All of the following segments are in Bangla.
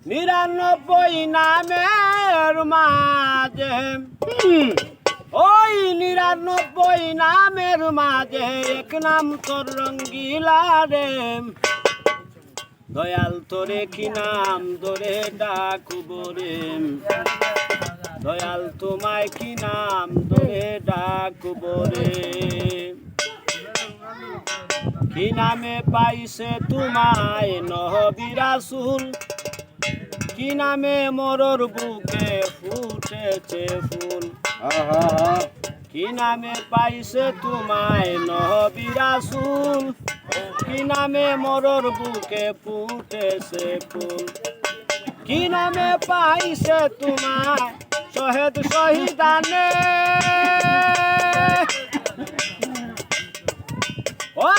নিরানব্বই নামের মাঝে ওই নিরানব্বই নামের মাঝে এক নাম তোর রঙ্গিলা রে দয়াল তোরে কি নাম ধরে ডাকবো রে দয়াল তোমায় কি নাম ধরে ডাকবো রে কি নামে পাইছে তোমায় নবী রাসূল কি নামে মরর বুকে ফুটেছে ফুল কি নামে পাইছে তোমায় নবী রাসূল কি নামে মরর বুকে ফুটেছে ফুল কি নামে পাইছে তোমায় শহীদ শহীদানে ও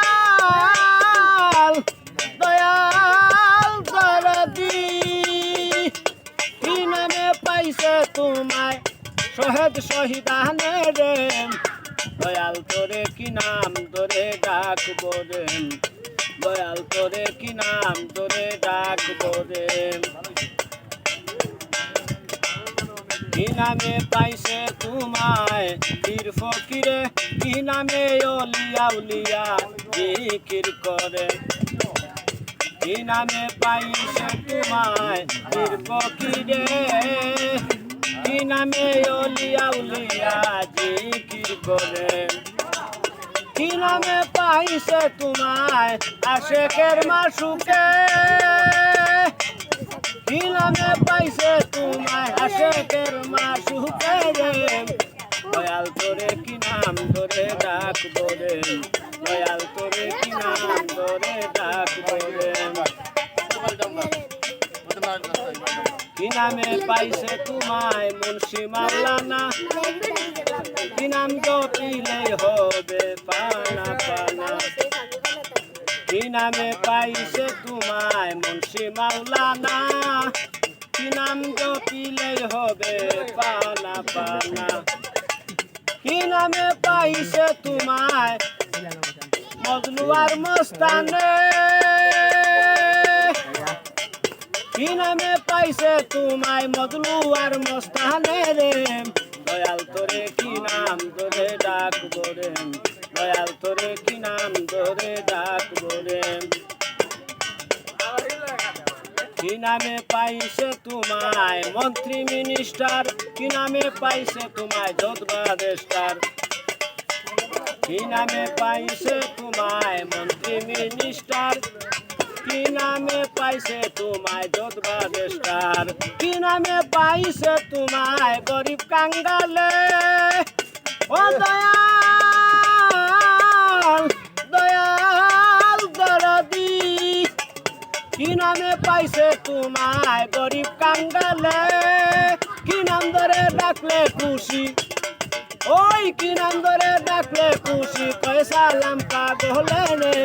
দয়াল দয়াল দরদি কি নামে পাইছে তোমায় শহীদ শহীদানে রে দয়াল তোরে কি নাম ধরে ডাকবো রে দয়াল তোরে কি নাম ধরে ডাকবো রে কি নামে পাইছে তোমায় পীর ফকিরে কি নামে ওলিয়া উলিয়া জিকির করে কি নামে পাইছে তোমায় পীর ফকিরে কি নামে ওলিয়া উলিয়া জিকির করে কি নামে পাইছে তোমায় আশেকের মাসুকে কি নামে পাইছে তোমায় আশেকের মাসুকে রে দয়াল তোরে কি নাম ধরে ডাকবো রে দয়াল তোরে কি নাম ধরে ডাকবো রে কি নামে পাইছে তোমায় মুন্সি মাওলানা কি নাম জপিলে হবে পানা পানা কি নামে পাইছে তোমায় মুন্সি মাওলানা কি নাম জপিলে হবে পানা পানা কি নামে পাইছে তোমায় মজনু আর মস্তানে কি নামে পাইছে তোমায় মজনু আর মস্তানে রে দয়াল তোরে কি নাম ধরে ডাকবো রে দয়াল তোরে কি নাম ধরে ডাকবো রে কি নামে পাইছে তোমায় মন্ত্রী মিনিস্টার কি নামে পাইছে তোমায় যোদ্ধবাদেষ্টার কি নামে পাইছে তোমায় মন্ত্রী মিনিস্টার কি নামে পাইছে তোমায় যোদ্ধবাদেষ্টার কি নামে পাইছে তোমায় গরিব কাঙ্গালে ও দয়াল দয়াল দরদি কি নামে পাইছে তোমায় গরিব কাঙ্গালে কি নাম ধরে ডাকলে খুশি ওই কি নাম ধরে ডাকলে খুশি কয় সালাম পাগলে রে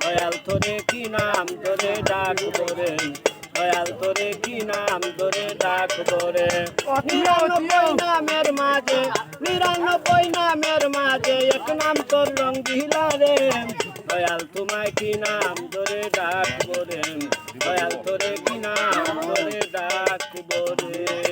দয়াল তোরে কি নাম ধরে ডাকবো রে দয়াল তোরে কি নাম ধরে ডাকবো রে নিরানব্বই নামের মাঝে নিরানব্বই নামের মাঝে এক নাম তোর রঙ্গিলা রে দয়াল তোমায় কি নাম ধরে ডাকবো রে দয়াল তোরে কি নাম ধরে ডাকবো রে।